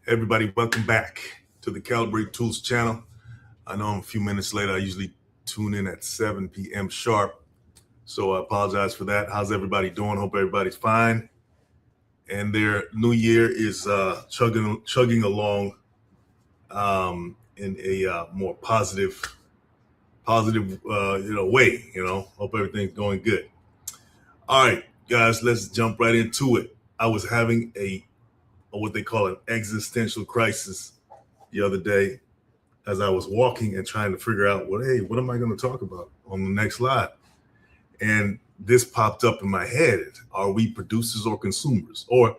Everybody, welcome back to the Calibrate Tools channel. I know I'm a few minutes late. I usually tune in at 7 p.m. sharp, so I apologize for that. How's everybody doing? Hope everybody's fine. And their new year is chugging along in a more positive way. Hope everything's going good. All right, guys, let's jump right into it. I was having what they call an existential crisis the other day as I was walking and trying to figure out what am I going to talk about on the next slide? And this popped up in my head. Are we producers or consumers? Or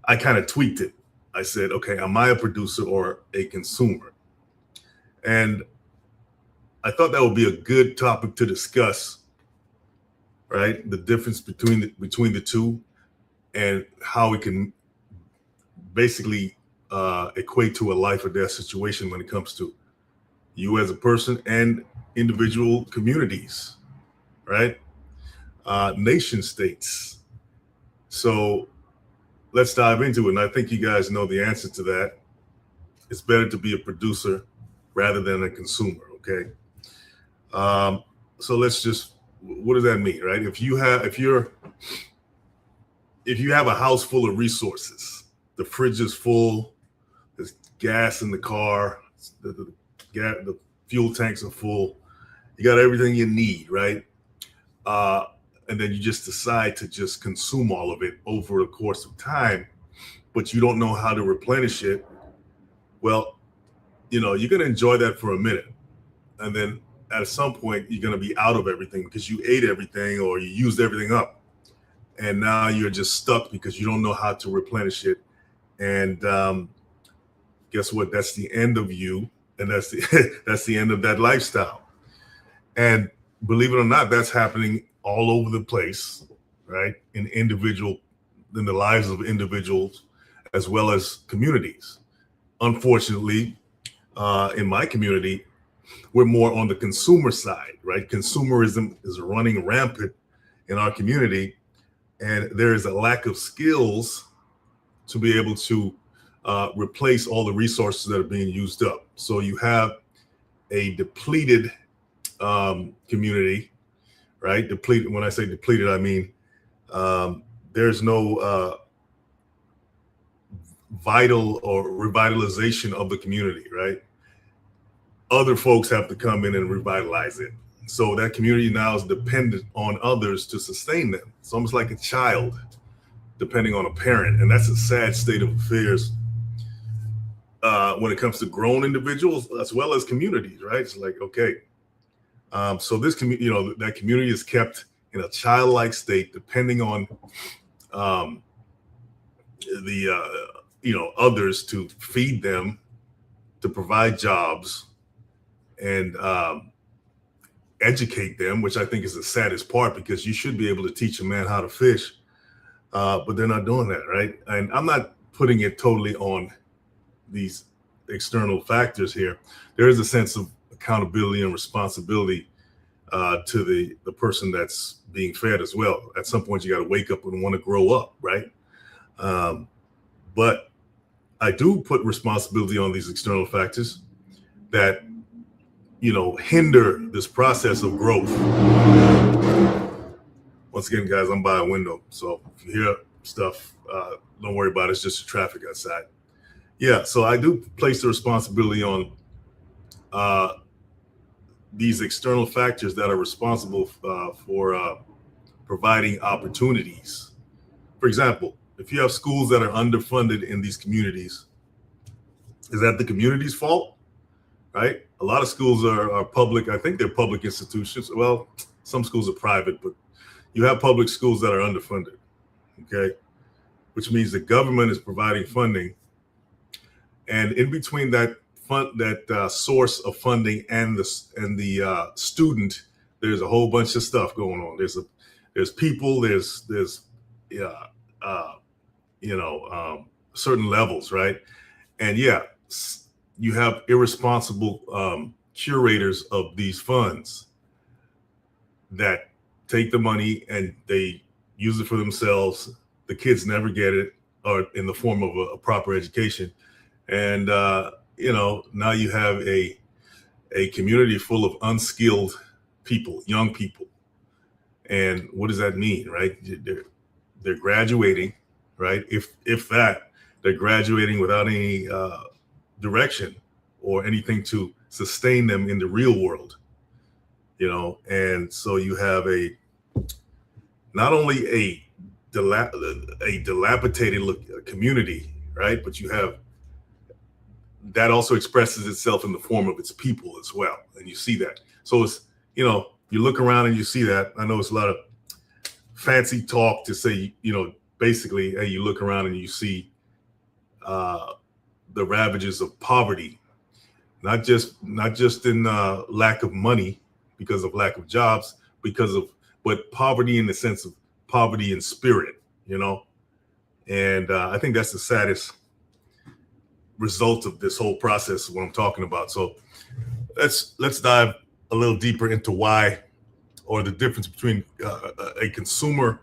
I kind of tweaked it. I said, okay, am I a producer or a consumer? And I thought that would be a good topic to discuss, right? The difference between the two and how we can basically equate to a life or death situation when it comes to you as a person and individual communities, right? Nation states. So let's dive into it. And I think you guys know the answer to that. It's better to be a producer rather than a consumer, okay? So what does that mean, right? If you have a house full of resources, the fridge is full, there's gas in the car, the fuel tanks are full, you got everything you need, right? And then you just decide to just consume all of it over the course of time, but you don't know how to replenish it. Well, you're going to enjoy that for a minute. And then at some point, you're going to be out of everything because you ate everything or you used everything up. And now you're just stuck because you don't know how to replenish it. And guess what? That's the end of you. And that's the end of that lifestyle. And believe it or not, that's happening all over the place, right? In the lives of individuals as well as communities. Unfortunately, in my community, we're more on the consumer side, right? Consumerism is running rampant in our community, and there is a lack of skills to be able to replace all the resources that are being used up. So you have a depleted community, right? Depleted. When I say depleted, I mean there's no vital or revitalization of the community, right? Other folks have to come in and revitalize it. So that community now is dependent on others to sustain them. It's almost like a child depending on a parent. And that's a sad state of affairs when it comes to grown individuals as well as communities, right? It's like, okay. So this community, that community is kept in a childlike state, depending on others to feed them, to provide jobs, and educate them, which I think is the saddest part, because you should be able to teach a man how to fish, but they're not doing that, right? And I'm not putting it totally on these external factors here. There is a sense of accountability and responsibility to the person that's being fed as well. At some point, you got to wake up and want to grow up, right? But I do put responsibility on these external factors that hinder this process of growth. Once again, guys, I'm by a window, so if you hear stuff, don't worry about it. It's just the traffic outside. Yeah, so I do place the responsibility on these external factors that are responsible for providing opportunities. For example, if you have schools that are underfunded in these communities, is that the community's fault? Right? A lot of schools are public. I think they're public institutions. Well, some schools are private, but you have public schools that are underfunded, okay? Which means the government is providing funding. And in between that source of funding and the student, there's a whole bunch of stuff going on. There's people, there's certain levels, right? And you have irresponsible curators of these funds that take the money and they use it for themselves. The kids never get it, or in the form of a proper education. And now you have a community full of unskilled people, young people. And what does that mean, right? They're graduating, right? If that, they're graduating without any direction or anything to sustain them in the real world, And so you have not only a dilapidated community, right? But you have that also expresses itself in the form of its people as well, and you see that. So it's you look around and you see that. I know it's a lot of fancy talk to say, basically, hey, you look around and you see the ravages of poverty, not just in lack of money because of lack of jobs, but poverty in the sense of poverty in spirit, and I think that's the saddest result of this whole process, what I'm talking about. So let's dive a little deeper into why, or the difference between a consumer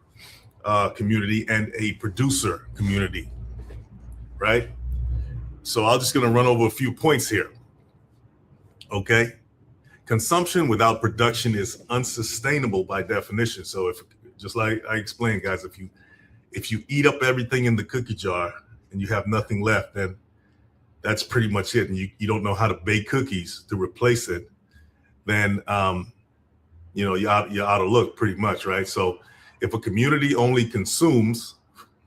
community and a producer community, right? So I'm just going to run over a few points here. Okay. Consumption without production is unsustainable by definition. So if, just like I explained, guys, if you eat up everything in the cookie jar and you have nothing left, then that's pretty much it. And you don't know how to bake cookies to replace it, then you're out of luck pretty much, right? So if a community only consumes,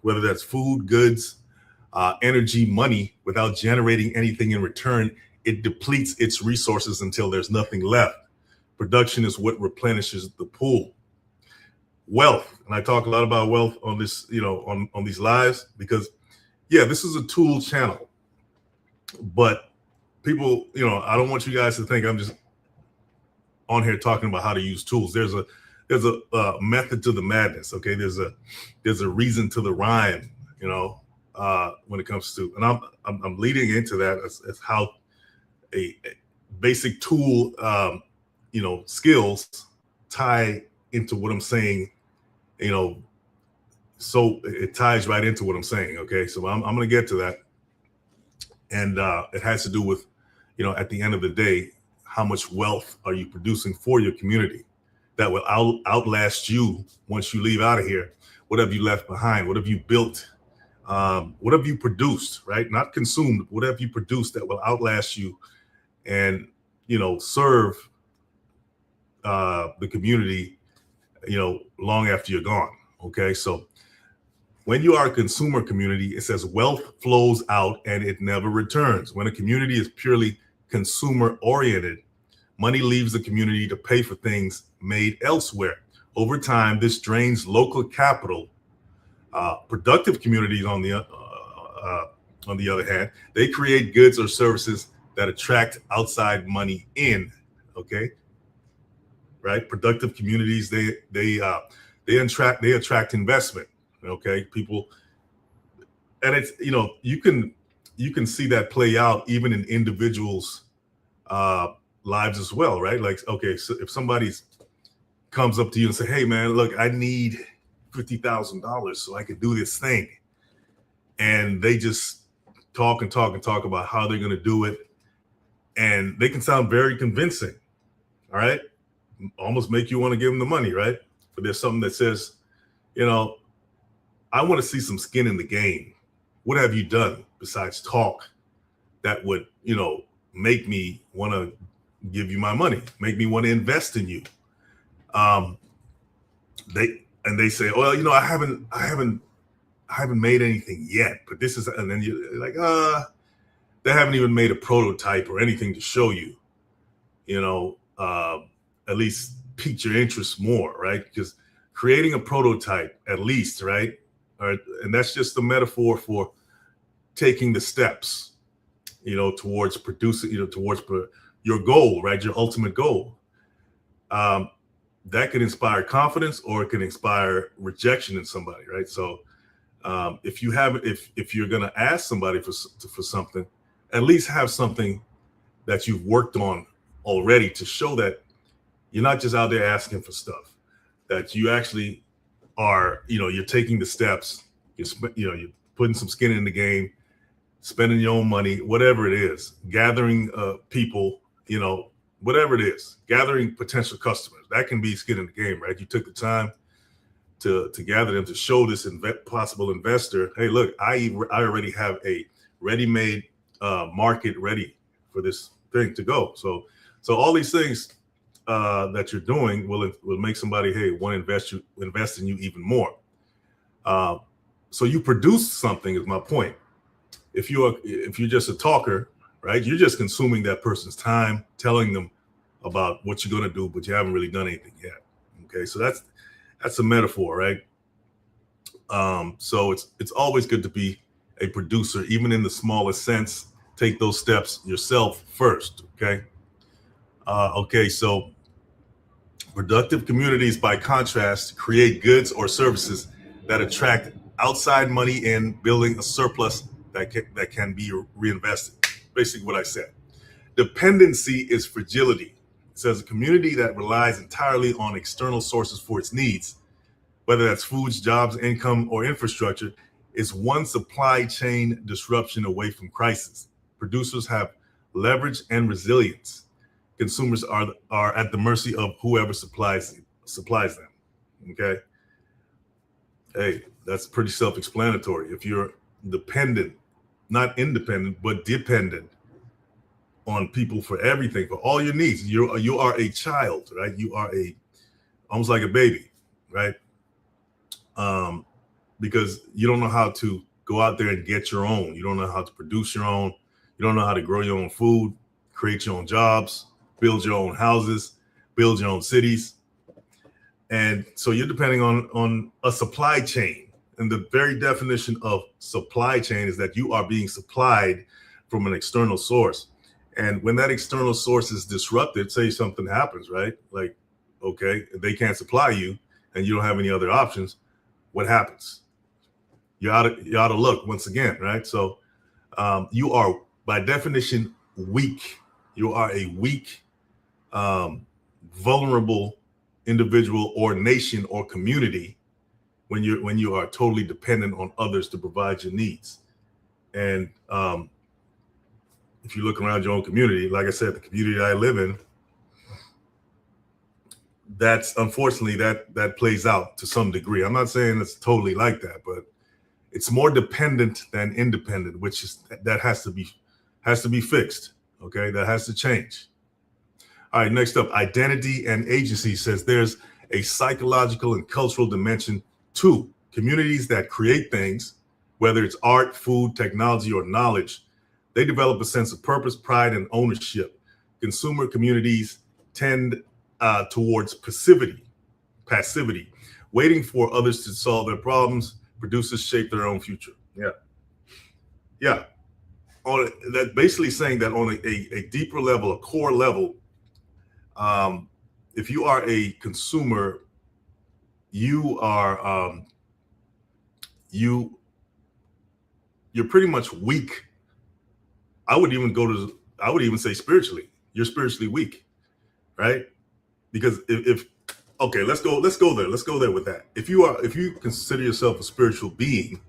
whether that's food, goods, energy, money, without generating anything in return, it depletes its resources until there's nothing left. Production is what replenishes the pool. Wealth, and I talk a lot about wealth on this, on these lives, because this is a tool channel. But people, I don't want you guys to think I'm just on here talking about how to use tools. There's a method to the madness. Okay, there's a reason to the rhyme. When it comes to, and I'm leading into that as how a basic tool, skills tie into what I'm saying. So it ties right into what I'm saying. Okay, so I'm going to get to that. And it has to do with, at the end of the day, how much wealth are you producing for your community that will outlast you once you leave out of here? What have you left behind? What have you built? What have you produced, right? Not consumed. What have you produced that will outlast you and, serve the community, long after you're gone. Okay, so when you are a consumer community, it says wealth flows out and it never returns. When a community is purely consumer oriented, money leaves the community to pay for things made elsewhere. Over time, this drains local capital. Productive communities, on the other hand, they create goods or services that attract outside money in. Okay, right? Productive communities, they attract investment. Okay, people, and it's you can see that play out even in individuals' lives as well, right? Like, okay, so if somebody comes up to you and say, "Hey, man, look, I need $50,000 so I can do this thing," and they just talk and talk and talk about how they're going to do it, and they can sound very convincing, all right, almost make you want to give them the money, right? But there's something that says, I want to see some skin in the game. What have you done besides talk that would, make me want to give you my money, make me want to invest in you? They say, well, I haven't made anything yet, but this is, and then you're like, they haven't even made a prototype or anything to show you, at least pique your interest more, right? Because creating a prototype, at least, right? And that's just a metaphor for taking the steps, towards producing, towards your goal, right? Your ultimate goal. That can inspire confidence, or it can inspire rejection in somebody, right? So if you're going to ask somebody for something, at least have something that you've worked on already to show that you're not just out there asking for stuff, that you actually are, you're taking the steps, you're putting some skin in the game, spending your own money, whatever it is, gathering people, whatever it is, gathering potential customers. That can be skin in the game, right? You took the time to gather them, to show this possible investor, hey, look, I already have a ready-made market ready for this thing to go. So all these things that you're doing will make somebody, hey, want to invest in you even more. So you produce something is my point. If you're just a talker, right, you're just consuming that person's time, telling them about what you're going to do, but you haven't really done anything yet. Okay, so that's a metaphor, right? So it's always good to be a producer, even in the smallest sense. Take those steps yourself first. Okay, so productive communities, by contrast, create goods or services that attract outside money in, building a surplus that can be reinvested. Basically what I said. Dependency is fragility. It says a community that relies entirely on external sources for its needs, whether that's foods, jobs, income, or infrastructure, is one supply chain disruption away from crisis. Producers have leverage and resilience. Consumers are at the mercy of whoever supplies them. Okay. Hey, that's pretty self-explanatory. If you're dependent, not independent, but dependent on people for everything, for all your needs, you are a child, right? You are almost like a baby, right? Because you don't know how to go out there and get your own. You don't know how to produce your own. You don't know how to grow your own food, create your own jobs, build your own houses, build your own cities. And so you're depending on a supply chain. And the very definition of supply chain is that you are being supplied from an external source. And when that external source is disrupted, say something happens, right? Like, okay, they can't supply you and you don't have any other options. What happens? You're out of luck once again, right? So you are, by definition, weak. You are a weak, vulnerable individual or nation or community when you are totally dependent on others to provide your needs. And if you look around your own community, like I said, the community I live in, that's unfortunately that plays out to some degree. I'm not saying it's totally like that, but it's more dependent than independent, which is that has to be fixed. Okay, that has to change. All right, next up, identity and agency says there's a psychological and cultural dimension to communities that create things, whether it's art, food, technology, or knowledge. They develop a sense of purpose, pride, and ownership. Consumer communities tend towards passivity, waiting for others to solve their problems. Producers shape their own future. Yeah. On that, basically saying that on a deeper level, a core level, if you are a consumer, you are you're pretty much weak. I would even say spiritually. You're spiritually weak, right? Because if okay, let's go there. Let's go there with that. If you consider yourself a spiritual being,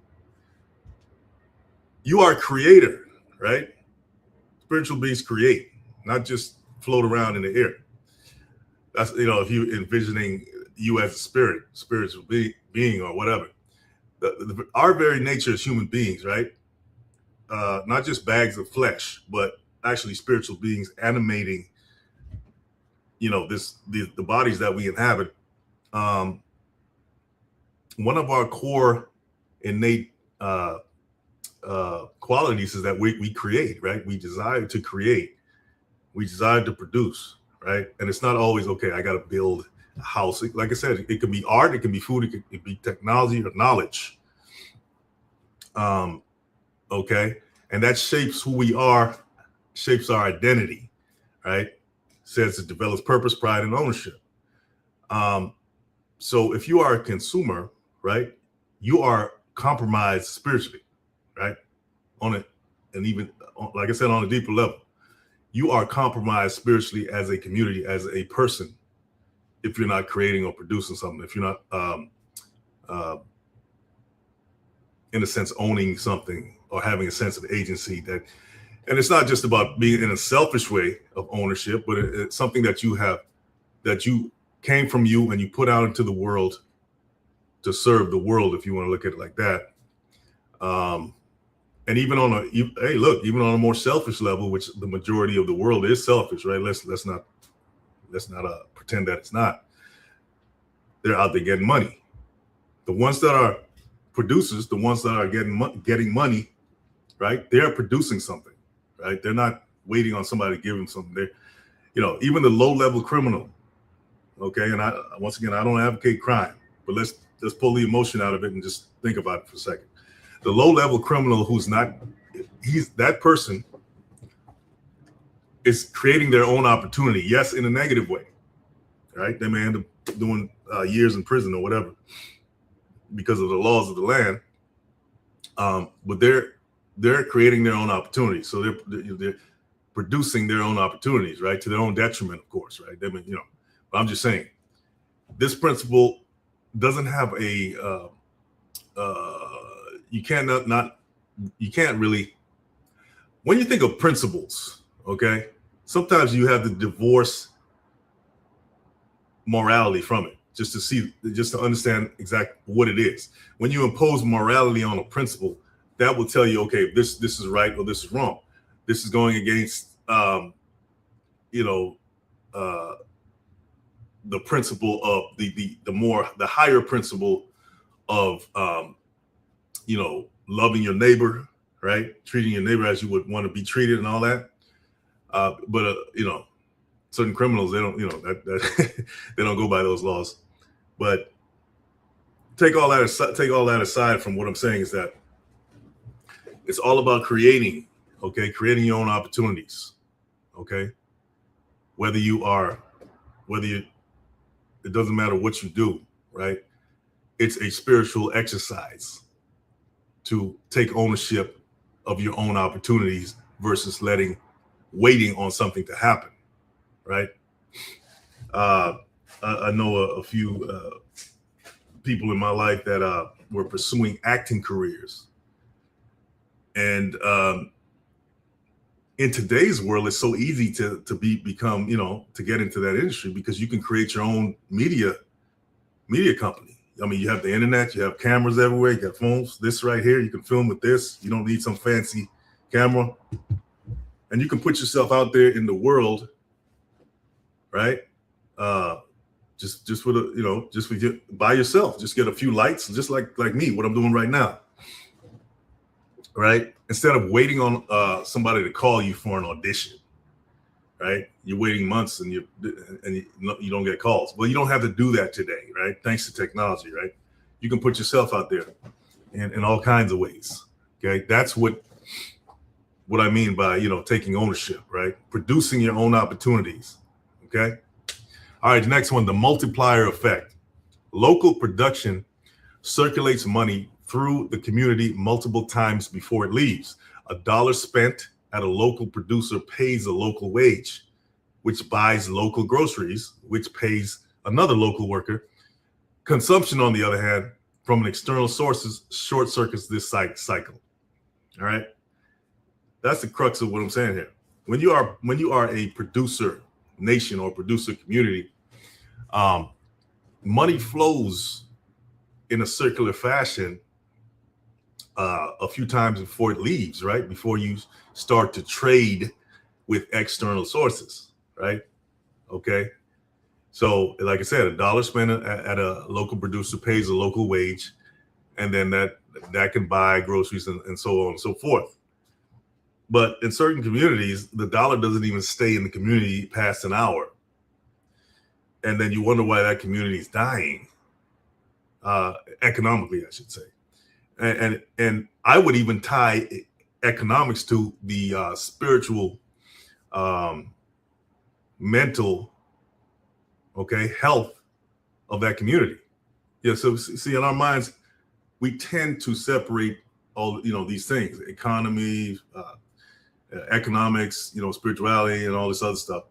you are a creator, right? Spiritual beings create, not just float around in the air. That's, if you envisioning you as a spiritual being or whatever. Our very nature as human beings, right? Not just bags of flesh, but actually spiritual beings animating, the bodies that we inhabit. One of our core innate qualities is that we create, right? We desire to create. We desire to produce, right? And it's not always, okay, I got to build a house. Like I said, it could be art, it can be food, it could be technology or knowledge. Okay. And that shapes who we are, shapes our identity, right? Says it develops purpose, pride, and ownership. So if you are a consumer, right, you are compromised spiritually, right? On it, and even like I said, on a deeper level, you are compromised spiritually as a community, as a person, if you're not creating or producing something, if you're not in a sense, owning something or having a sense of agency. And it's not just about being in a selfish way of ownership, but it's something that you came from you and you put out into the world to serve the world, if you want to look at it like that. And even on even on a more selfish level, which the majority of the world is selfish, right? Let's not pretend that it's not. They're out there getting money. The ones that are producers, the ones that are getting money, right? They're producing something, right? They're not waiting on somebody to give them something. They're, even the low-level criminal, okay? And once again, I don't advocate crime, but let's pull the emotion out of it and just think about it for a second. The low-level criminal that person is creating their own opportunity. Yes, in a negative way, right? They may end up doing years in prison or whatever because of the laws of the land. But they're creating their own opportunities. So they're producing their own opportunities, right? To their own detriment, of course, right? But I'm just saying, this principle doesn't have you can't really, when you think of principles, okay, sometimes you have to divorce morality from it just to understand exactly what it is. When you impose morality on a principle, that will tell you, okay, this is right or this is wrong. This is going against the principle of the higher principle of loving your neighbor, right? Treating your neighbor as you would want to be treated and all that. But certain criminals, they don't, they don't go by those laws. But take all that aside from what I'm saying is that it's all about creating your own opportunities. Okay. It doesn't matter what you do, right? It's a spiritual exercise to take ownership of your own opportunities versus waiting on something to happen, right? I know a few people in my life that were pursuing acting careers. And in today's world, it's so easy to become, to get into that industry because you can create your own media company. I mean, you have the internet, you have cameras everywhere, you got phones, this right here, you can film with this. You don't need some fancy camera. And you can put yourself out there in the world, right? Just with by yourself, just get a few lights, just like me, what I'm doing right now. Right? Instead of waiting on somebody to call you for an audition, right? You're waiting months and you don't get calls. Well, you don't have to do that today, right? Thanks to technology, right? You can put yourself out there in all kinds of ways. Okay, that's what I mean by taking ownership, right? Producing your own opportunities. Okay. All right, the next one, the multiplier effect. Local production circulates money through the community multiple times before it leaves. $1 spent at a local producer pays a local wage, which buys local groceries, which pays another local worker. Consumption, on the other hand, from an external sources short circuits this cycle. All right. That's the crux of what I'm saying here. When you are a producer nation or producer community, money flows in a circular fashion a few times before it leaves, right? Before you start to trade with external sources, right? Okay. So like I said, $1 spent at a local producer pays a local wage, and then that can buy groceries and so on and so forth. But in certain communities, the dollar doesn't even stay in the community past an hour. And then you wonder why that community is dying, economically, I should say. And I would even tie economics to the spiritual, mental, health of that community. Yeah. So see, in our minds, we tend to separate all these things: economy, economics, spirituality, and all this other stuff.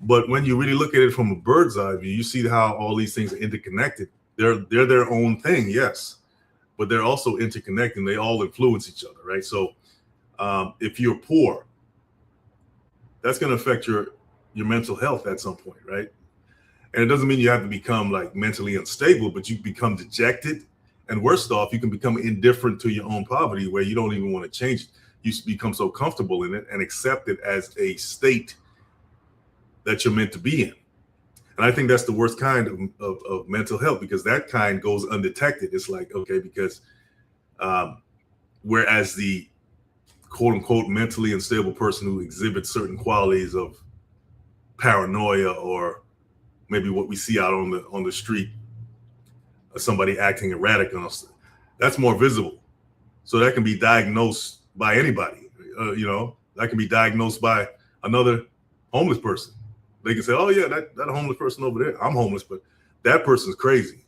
But when you really look at it from a bird's eye view, you see how all these things are interconnected. They're their own thing, yes, but they're also interconnected. They all influence each other, right? So if you're poor, that's going to affect your mental health at some point, right? And it doesn't mean you have to become like mentally unstable, but you become dejected. And worst off, you can become indifferent to your own poverty where you don't even want to change it. You become so comfortable in it and accept it as a state that you're meant to be in. And I think that's the worst kind of mental health, because that kind goes undetected. It's like, okay, because whereas the quote unquote mentally unstable person who exhibits certain qualities of paranoia, or maybe what we see out on the street, somebody acting erratic, that's more visible. So that can be diagnosed by anybody. That can be diagnosed by another homeless person. They can say, oh yeah, that homeless person over there, I'm homeless, but that person's crazy.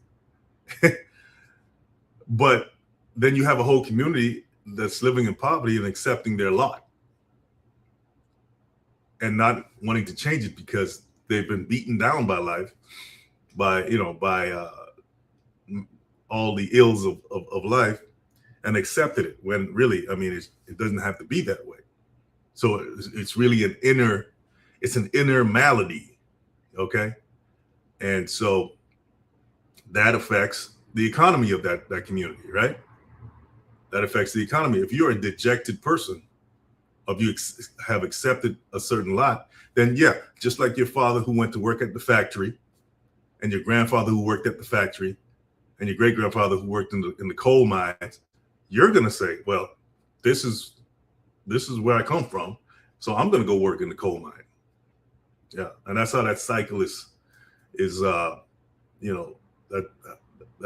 But then you have a whole community that's living in poverty and accepting their lot and not wanting to change it because they've been beaten down by life, by all the ills of life, and accepted it, when really, I mean, it doesn't have to be that way. So it's really an inner malady, okay? And so that affects the economy of that community, right? That affects the economy. If you're a dejected person, if you have accepted a certain lot, then yeah, just like your father who went to work at the factory, and your grandfather who worked at the factory, and your great grandfather who worked in the coal mines, you're gonna say, well, this is where I come from, so I'm gonna go work in the coal mine. Yeah, and that's how that cycle is that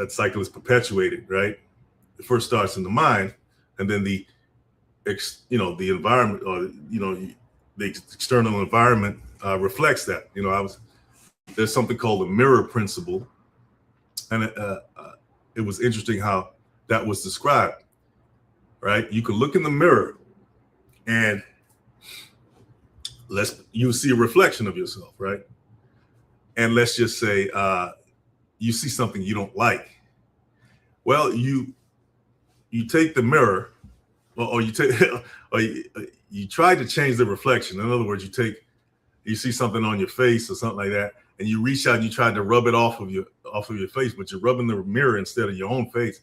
cycle is perpetuated, right? It first starts in the mind, and then the environment, or the external environment reflects that. There's something called the mirror principle, and it was interesting how that was described, right? You can look in the mirror and you see a reflection of yourself, right? And let's just say you see something you don't like. Well, you take the mirror, or you take, or you try to change the reflection. In other words, you see something on your face or something like that, and you reach out and you try to rub it off of your face, but you're rubbing the mirror instead of your own face.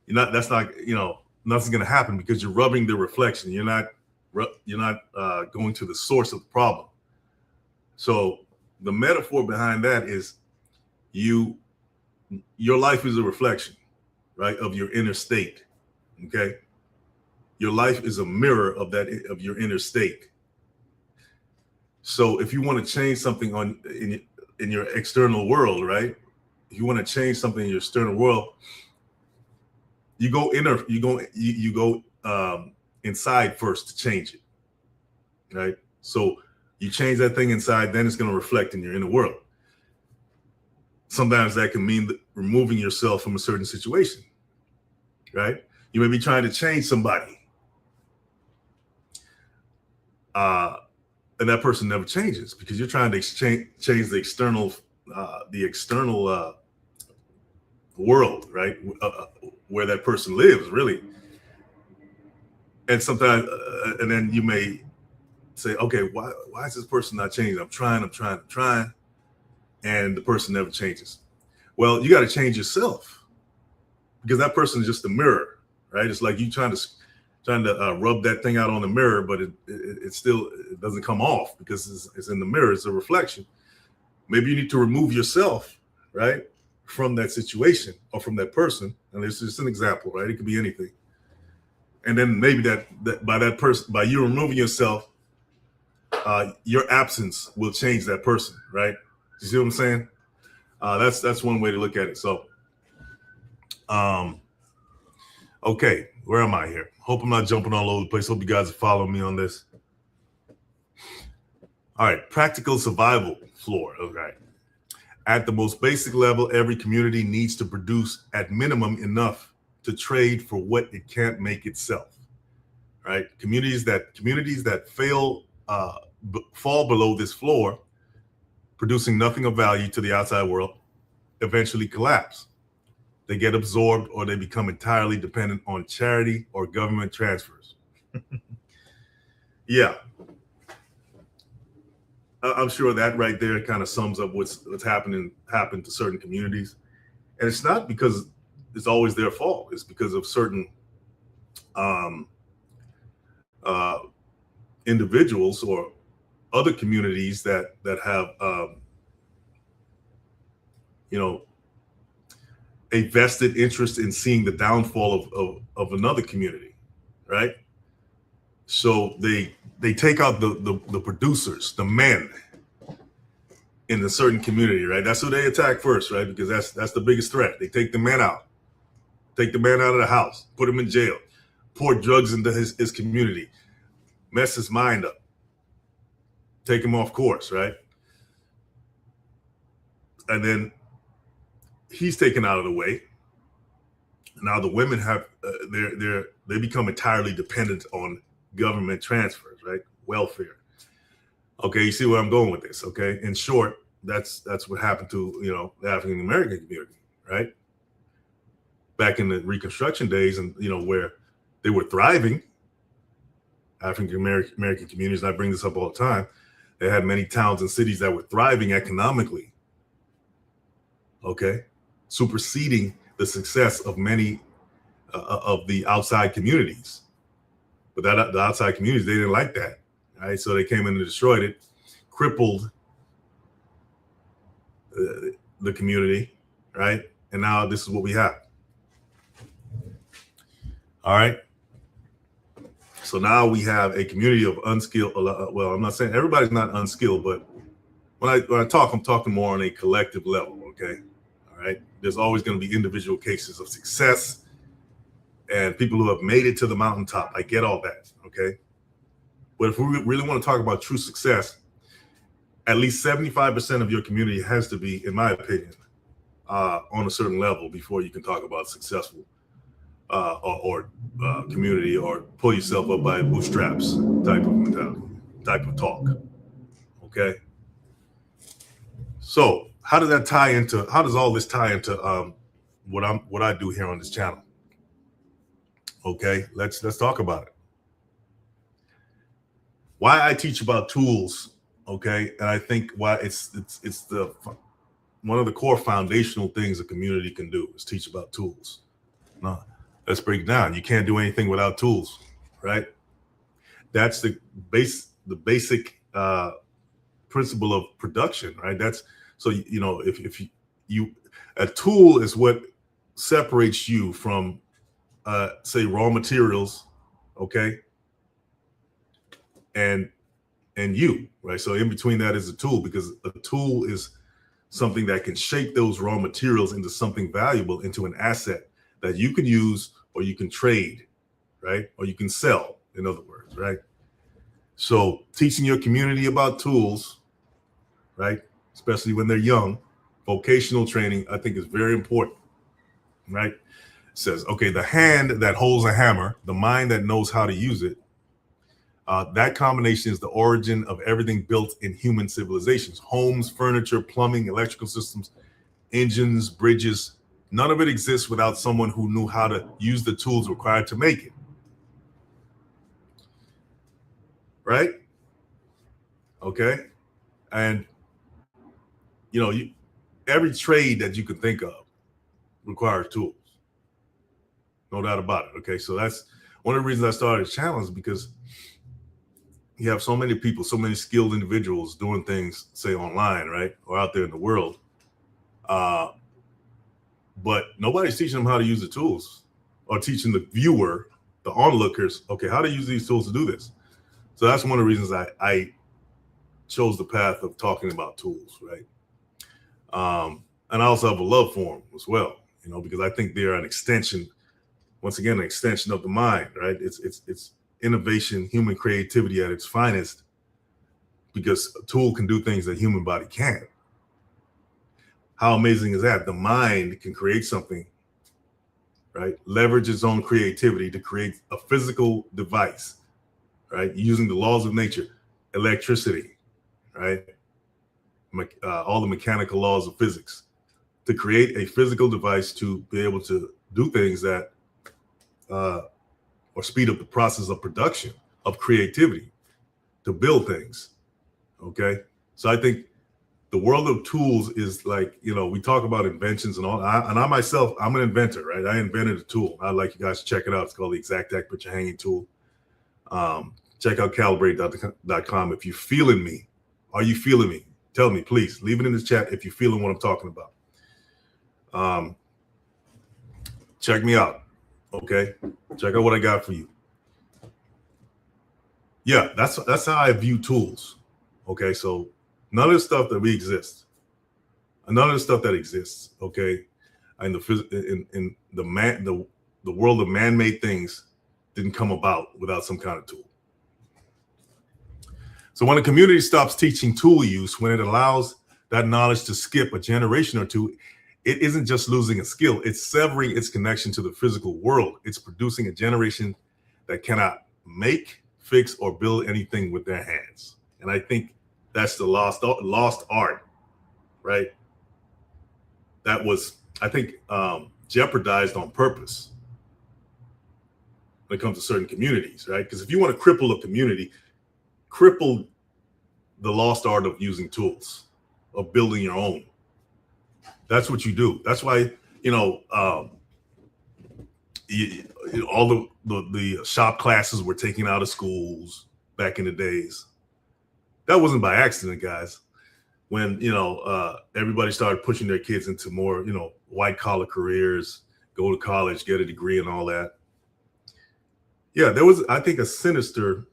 Nothing's going to happen, because you're rubbing the reflection. You're not going to the source of the problem. So the metaphor behind that is your life is a reflection, right, of your inner state. Okay. Your life is a mirror of your inner state. So if you want to change something in your external world, right? If you want to change something in your external world, you go inside first to change it, right? So you change that thing inside, then it's going to reflect in your inner world. Sometimes that can mean removing yourself from a certain situation, right? You may be trying to change somebody, and that person never changes, because you're trying to change the external world, right? Where that person lives, really. And sometimes, and then you may say, okay, why is this person not changing? I'm trying, and the person never changes. Well, you got to change yourself, because that person is just a mirror, right? It's like you trying to rub that thing out on the mirror, but it still doesn't come off, because it's in the mirror. It's a reflection. Maybe you need to remove yourself, right, from that situation or from that person. And it's just an example, right? It could be anything. And then maybe that by you removing yourself, your absence will change that person, right? You see what I'm saying? That's one way to look at it. So, okay, where am I here? Hope I'm not jumping all over the place. Hope you guys are following me on this. All right, practical survival floor. Okay. At the most basic level, every community needs to produce at minimum enough to trade for what it can't make itself. Right? Communities that fall below this floor, producing nothing of value to the outside world, eventually collapse. they get absorbed, or they become entirely dependent on charity or government transfers. Yeah, I'm sure that right there kind of sums up what's happened to certain communities. And it's not because it's always their fault. It's because of certain um, uh, individuals or other communities that have you know, a vested interest in seeing the downfall of another community, right? So they take out the producers, the men in a certain community, right? That's who they attack first, right? Because that's the biggest threat. They take the men out, take the man out of the house, put him in jail, pour drugs into his community, mess his mind up, take him off course, right? And then he's taken out of the way. Now the women have they become entirely dependent on government transfers, right? Welfare. Okay, you see where I'm going with this. Okay, in short, that's what happened to the African American community, right? Back in the Reconstruction days, and where they were thriving. African American communities, and I bring this up all the time. They had many towns and cities that were thriving economically. Okay, superseding the success of many of the outside communities. But the outside communities, they didn't like that, right? So they came in and destroyed it, crippled the community, right? And now this is what we have. All right. So now we have a community of unskilled. Well, I'm not saying everybody's not unskilled, but when I talk, I'm talking more on a collective level. Okay. All right. There's always going to be individual cases of success and people who have made it to the mountaintop. I get all that. Okay. But if we really want to talk about true success, at least 75% of your community has to be, in my opinion, on a certain level before you can talk about successful or community, or pull yourself up by bootstraps type of mentality, type of talk. Okay. So how does all this tie into what I do here on this channel? Okay, let's talk about it. Why I teach about tools, okay, and I think why it's the one of the core foundational things a community can do is teach about tools. Now, let's break it down. You can't do anything without tools, right? That's the basic principle of production, right? That's so if you a tool is what separates you from say raw materials, okay, and you, right? So in between that is a tool, because a tool is something that can shape those raw materials into something valuable, into an asset that you can use or you can trade, right? Or you can sell, in other words, right? So teaching your community about tools, right? Especially when they're young, vocational training, I think is very important, right? It says, okay, the hand that holds a hammer, the mind that knows how to use it, that combination is the origin of everything built in human civilizations: homes, furniture, plumbing, electrical systems, engines, bridges. None of it exists without someone who knew how to use the tools required to make it. Right? Okay. And, every trade that you can think of requires tools. No doubt about it. Okay. So that's one of the reasons I started Challenge, because you have so many people, so many skilled individuals doing things, say online, right? Or out there in the world. But nobody's teaching them how to use the tools, or teaching the viewer, the onlookers, okay, how to use these tools to do this. So that's one of the reasons I chose the path of talking about tools, right? And I also have a love for them as well, because I think they're an extension, once again, an extension of the mind, right? It's innovation, human creativity at its finest, because a tool can do things that human body can't. How amazing is that? The mind can create something, right? Leverage its own creativity to create a physical device, right? Using the laws of nature, electricity, right? All the mechanical laws of physics, to create a physical device to be able to do things that, or speed up the process of production, of creativity, to build things. Okay. So I think the world of tools is like, we talk about inventions and all. I myself, I'm an inventor, right? I invented a tool. I'd like you guys to check it out. It's called the Exactac Picture Hanging Tool. Check out calibrate.com. If you're feeling me, are you feeling me? Tell me, please. Leave it in the chat if you're feeling what I'm talking about. Check me out. Okay. Check out what I got for you. Yeah, that's how I view tools. Okay, so none of the stuff that none of the stuff that exists, okay, in the world of man-made things didn't come about without some kind of tool. So when a community stops teaching tool use, when it allows that knowledge to skip a generation or two, it isn't just losing a skill, it's severing its connection to the physical world. It's producing a generation that cannot make, fix, or build anything with their hands. And I think that's the lost art, right? That was, I think, jeopardized on purpose when it comes to certain communities, right? Because if you want to cripple a community, cripple the lost art of using tools, of building your own. That's what you do. That's why, all the shop classes were taken out of schools back in the days. That wasn't by accident, guys. When, everybody started pushing their kids into more, white collar careers, go to college, get a degree and all that. Yeah, there was, I think, a sinister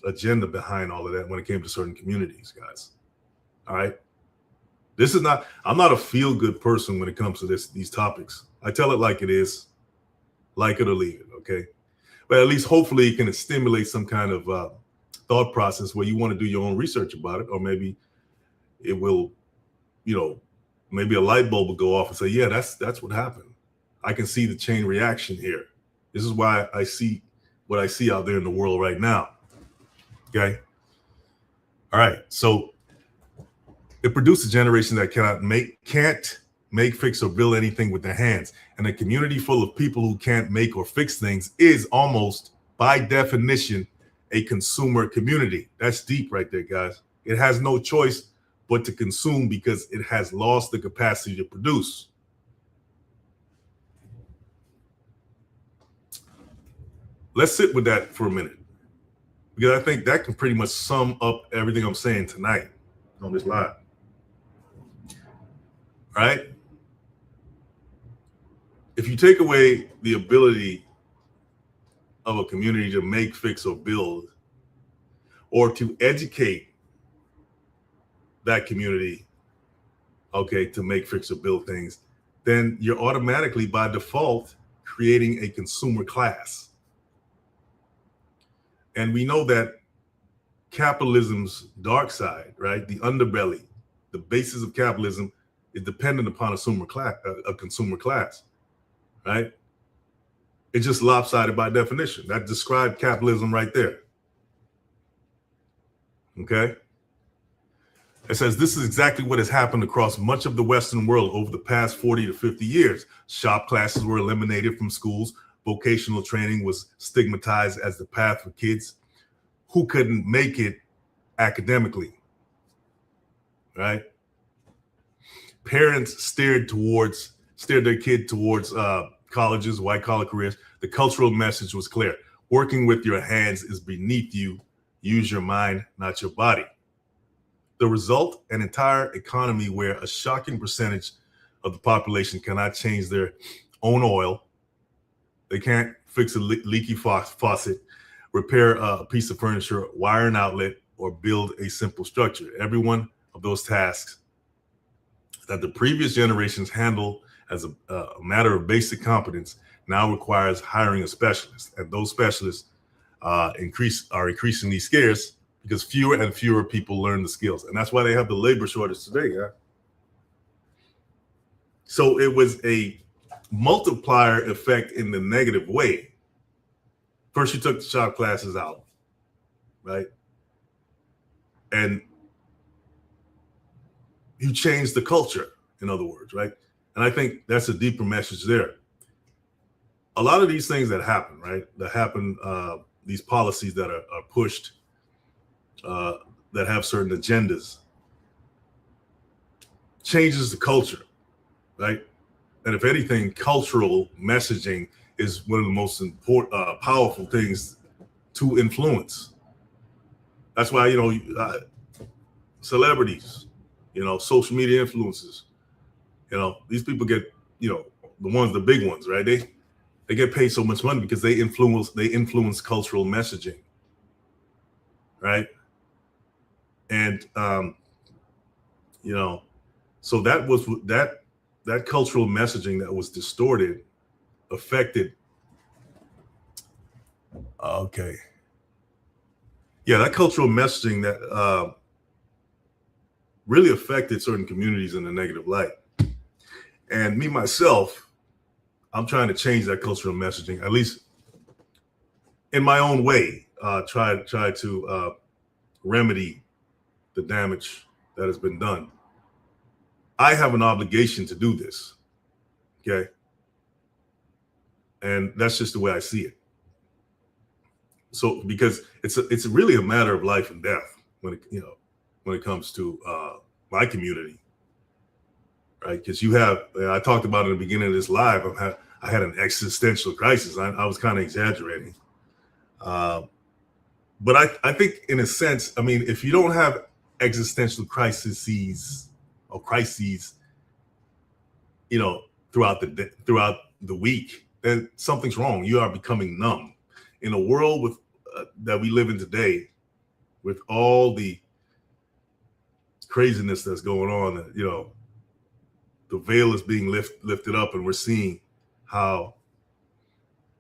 agenda behind all of that when it came to certain communities, guys. All right. I'm not a feel good person when it comes to these topics. I tell it like it is, like it or leave it. Okay. But at least hopefully it can stimulate some kind of thought process where you want to do your own research about it, or maybe it will, maybe a light bulb will go off and say, yeah, that's what happened. I can see the chain reaction here. This is why I see what I see out there in the world right now. Okay. All right. So it produced a generation that can't make, fix, or build anything with their hands. And a community full of people who can't make or fix things is almost, by definition, a consumer community. That's deep right there, guys. It has no choice but to consume because it has lost the capacity to produce. Let's sit with that for a minute, because I think that can pretty much sum up everything I'm saying tonight on this live. Right? If you take away the ability of a community to make, fix, or build, or to educate that community, okay, to make, fix, or build things, then you're automatically, by default, creating a consumer class. And we know that capitalism's dark side, right, the underbelly, the basis of capitalism is dependent upon a consumer class, right? It's just lopsided by definition. That described capitalism right there. Okay? It says this is exactly what has happened across much of the Western world over the past 40 to 50 years. Shop classes were eliminated from schools. Vocational training was stigmatized as the path for kids who couldn't make it academically, right? Parents steered their kid towards colleges, white collar careers. The cultural message was clear. Working with your hands is beneath you. Use your mind, not your body. The result, an entire economy where a shocking percentage of the population cannot change their own oil. They can't fix a leaky faucet, repair a piece of furniture, wire an outlet, or build a simple structure. Every one of those tasks that the previous generations handled as a matter of basic competence now requires hiring a specialist. And those specialists are increasingly scarce because fewer and fewer people learn the skills. And that's why they have the labor shortage today. Yeah? So it was a multiplier effect in the negative way. First, you took the shop classes out, right? And you changed the culture, in other words, right? And I think that's a deeper message there. A lot of these things that happen, right? That happen, these policies that are pushed, that have certain agendas, changes the culture, right? And if anything, cultural messaging is one of the most important, powerful things to influence. That's why, celebrities, social media influencers, these people get, the big ones, right? They get paid so much money because they influence cultural messaging, right? And so that cultural messaging that was distorted affected. Okay. Yeah, that cultural messaging that really affected certain communities in a negative light. And me myself, I'm trying to change that cultural messaging, at least in my own way. Try to remedy the damage that has been done. I have an obligation to do this, okay? And that's just the way I see it. So because it's really a matter of life and death when it comes to my community, right? Because I talked about in the beginning of this live, I had an existential crisis. I was kind of exaggerating, but I think in a sense, I mean, if you don't have existential crises or crises, throughout the week, then something's wrong. You are becoming numb in a world with that we live in today, with all the craziness that's going on. The veil is being lifted up, and we're seeing how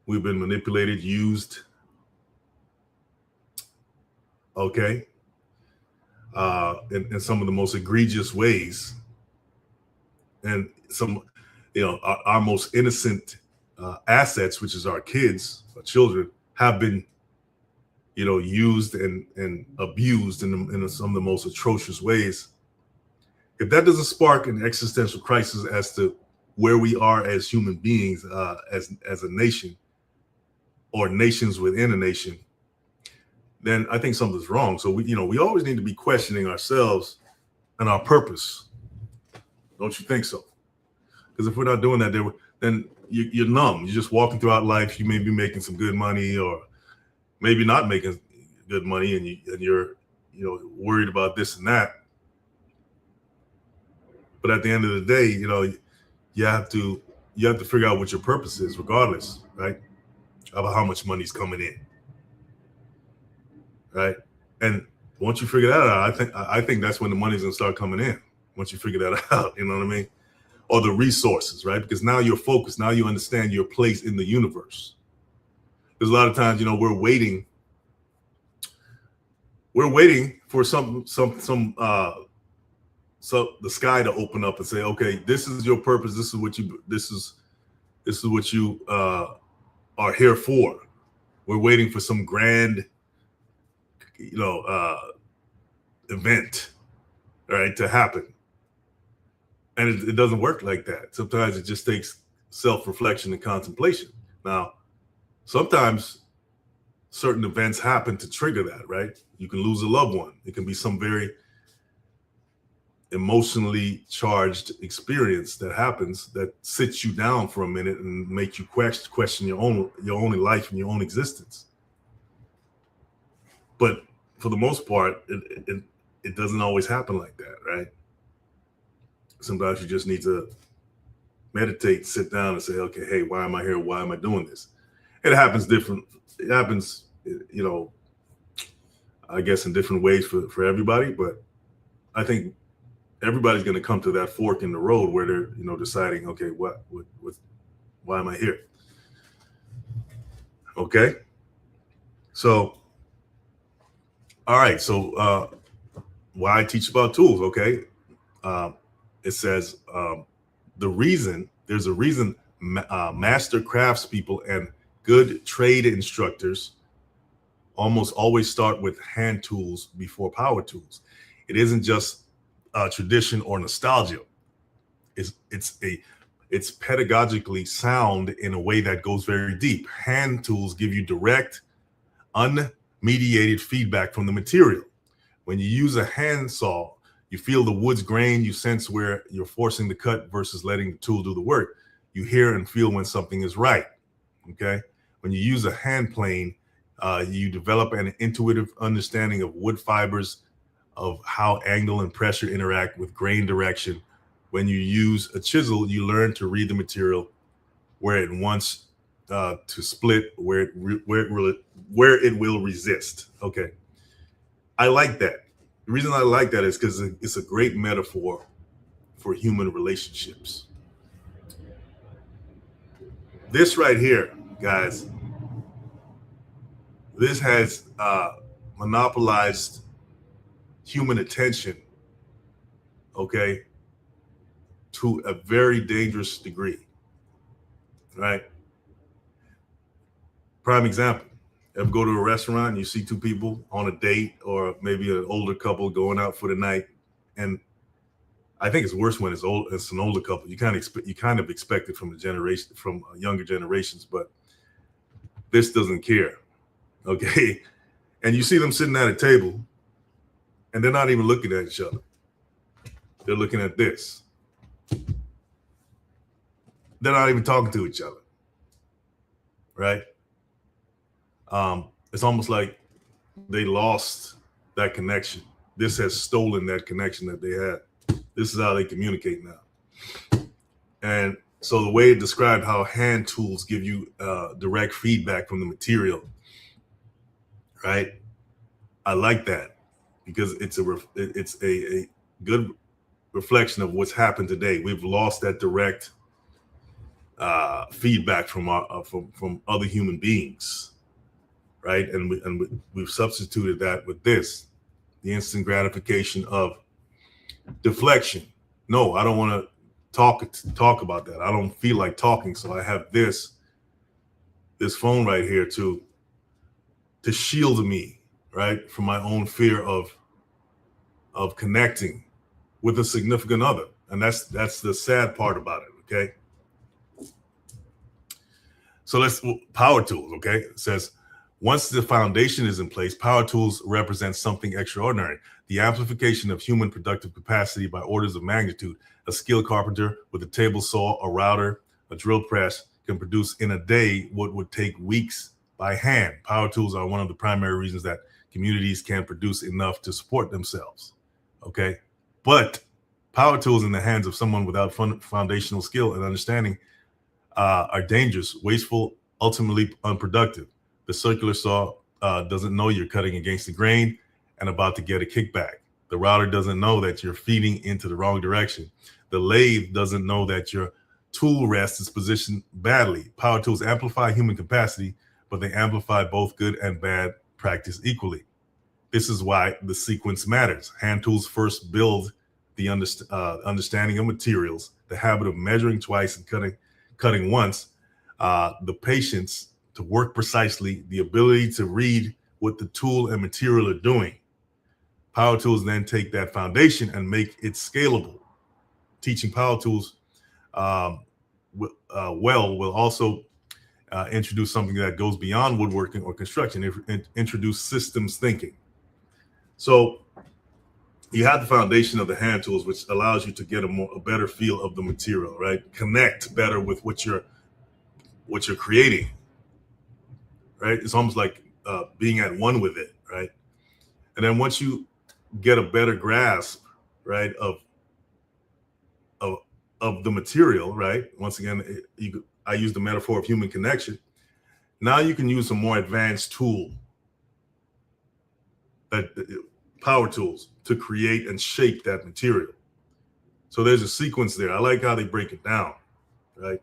we've been manipulated, used. Okay. In some of the most egregious ways, and some, our most innocent assets, which is our kids, our children, have been, used and abused in some of the most atrocious ways. If that doesn't spark an existential crisis as to where we are as human beings, as a nation, or nations within a nation, then I think something's wrong. So we always need to be questioning ourselves and our purpose. Don't you think so? Because if we're not doing that, then you're numb. You're just walking throughout life. You may be making some good money, or maybe not making good money, and you're worried about this and that. But at the end of the day, you have to figure out what your purpose is, regardless, right, of how much money's coming in, right? And once you figure that out, I think that's when the money's gonna start coming in. Once you figure that out, you know what I mean? Or the resources, right? Because now you're focused. Now you understand your place in the universe. There's a lot of times, we're waiting for so the sky to open up and say, okay, this is your purpose. This is what you are here for. We're waiting for some grand, event, right, to happen. And it doesn't work like that. Sometimes it just takes self-reflection and contemplation. Now, sometimes certain events happen to trigger that, right? You can lose a loved one. It can be some very emotionally charged experience that happens that sits you down for a minute and make you question your own life and your own existence. But for the most part, it doesn't always happen like that, right? Sometimes you just need to meditate, sit down and say, okay, hey, why am I here? Why am I doing this? It happens It happens, I guess in different ways for everybody, but I think everybody's going to come to that fork in the road where they're, deciding, okay, why am I here? Okay. So, all right. So, why I teach about tools. Okay. It says, there's a reason master craftspeople and good trade instructors almost always start with hand tools before power tools. It isn't just tradition or nostalgia. It's a It's pedagogically sound in a way that goes very deep. Hand tools give you direct, unmediated feedback from the material. When you use a handsaw, you feel the wood's grain, you sense where you're forcing the cut versus letting the tool do the work. You hear and feel when something is right, okay? When you use a hand plane, you develop an intuitive understanding of wood fibers, of how angle and pressure interact with grain direction. When you use a chisel, you learn to read the material, where it wants to split, where it will resist. Okay, I like that. The reason I like that is because it's a great metaphor for human relationships. This right here, guys, this has monopolized human attention, okay, to a very dangerous degree, right? Prime example, ever go to a restaurant and you see two people on a date, or maybe an older couple going out for the night, and I think it's worse when it's an older couple. You kind of expect it from younger generations, but this doesn't care, okay? And you see them sitting at a table, and they're not even looking at each other. They're looking at this. They're not even talking to each other, right? It's almost like they lost that connection. This has stolen that connection that they had. This is how they communicate now. And so the way it described how hand tools give you direct feedback from the material, right? I like that because it's a good reflection of what's happened today. We've lost that direct feedback from other human beings, right? And we've substituted that with this, the instant gratification of deflection. No, I don't want to talk about that. I don't feel like talking, so I have this phone right here to shield me, right, from my own fear of connecting with a significant other. And that's the sad part about it, okay? So power tools, okay? It says, once the foundation is in place, power tools represent something extraordinary. The amplification of human productive capacity by orders of magnitude. A skilled carpenter with a table saw, a router, a drill press can produce in a day what would take weeks by hand. Power tools are one of the primary reasons that communities can't produce enough to support themselves, okay? But power tools in the hands of someone without foundational skill and understanding are dangerous, wasteful, ultimately unproductive. The circular saw doesn't know you're cutting against the grain and about to get a kickback. The router doesn't know that you're feeding into the wrong direction. The lathe doesn't know that your tool rest is positioned badly. Power tools amplify human capacity, but they amplify both good and bad practice equally. This is why the sequence matters. Hand tools first build the understanding of materials, the habit of measuring twice and cutting once, the patience to work precisely, the ability to read what the tool and material are doing. Power tools then take that foundation and make it scalable. Teaching power tools will also introduce something that goes beyond woodworking or construction, introduce systems thinking. So you have the foundation of the hand tools, which allows you to get a better feel of the material, right? Connect better with what you're creating, right? It's almost like being at one with it, right? And then once you get a better grasp, right, of the material, right? Once again, I use the metaphor of human connection. Now you can use a more advanced tool, power tools, to create and shape that material. So there's a sequence there. I like how they break it down, right?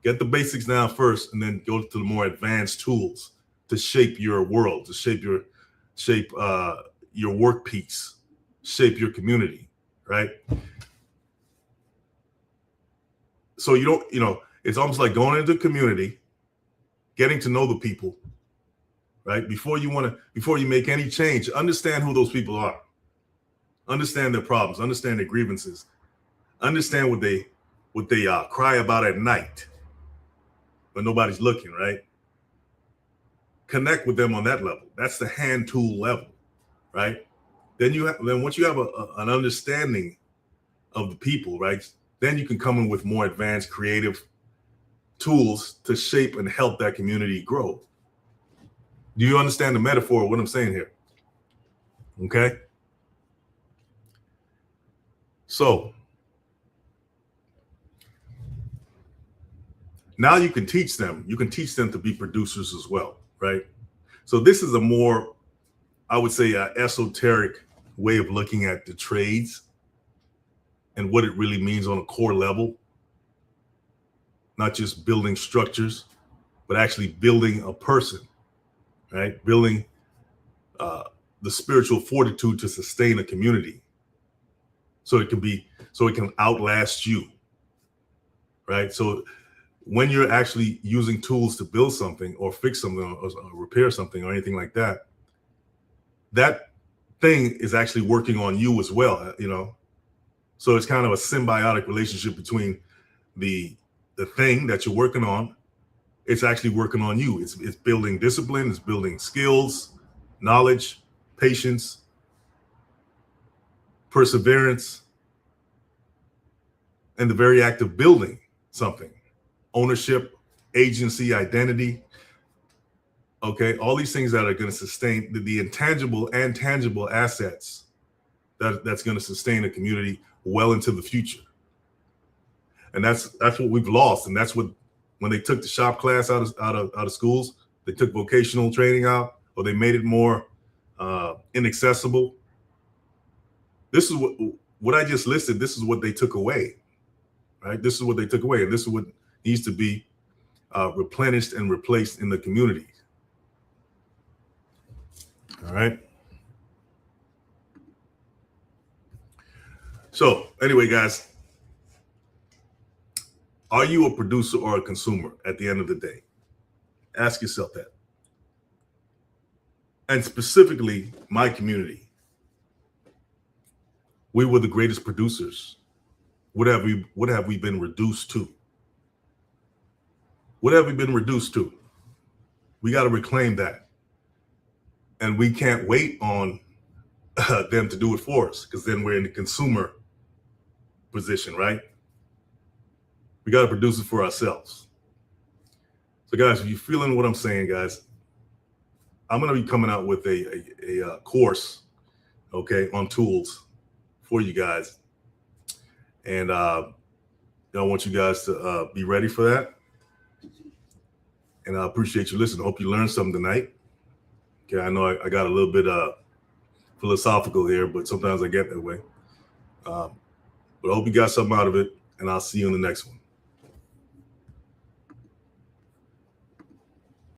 Get the basics down first, and then go to the more advanced tools to shape your world, to shape your work piece, shape your community, right? So it's almost like going into the community, getting to know the people, right? Before you make any change, understand who those people are, understand their problems, understand their grievances, understand what they what they cry about at night when nobody's looking, right? Connect with them on that level. That's the hand tool level, right? Then once you have an understanding of the people, right? Then you can come in with more advanced creative tools to shape and help that community grow. Do you understand the metaphor of what I'm saying here? Okay. So now you can teach them to be producers as well, right? So this is a more, I would say, esoteric way of looking at the trades and what it really means on a core level. Not just building structures, but actually building a person, right? Building the spiritual fortitude to sustain a community, so it can outlast you, right? So when you're actually using tools to build something or fix something or repair something or anything like that, that thing is actually working on you as well, you know? So it's kind of a symbiotic relationship between the thing that you're working on. It's actually working on you. It's building discipline, it's building skills, knowledge, patience, perseverance, and the very act of building something. Ownership, agency, identity. Okay, all these things that are going to sustain the intangible and tangible assets that's going to sustain a community well into the future. And that's what we've lost. And that's what, when they took the shop class out of schools, they took vocational training out, or they made it more inaccessible. This is what I just listed. This is what they took away, right? This is what they took away, and this is what needs to be replenished and replaced in the community. All right. So anyway, guys, are you a producer or a consumer at the end of the day? Ask yourself that. And specifically, my community, we were the greatest producers. What have we been reduced to? What have we been reduced to? We got to reclaim that. And we can't wait on them to do it for us, because then we're in the consumer position, right? We got to produce it for ourselves. So guys, if you're feeling what I'm saying, guys, I'm going to be coming out with a course, okay, on tools for you guys. And I want you guys to be ready for that. And I appreciate you listening. I hope you learned something tonight. Okay, I know I got a little bit philosophical here, but sometimes I get that way. But I hope you got something out of it, and I'll see you in the next one.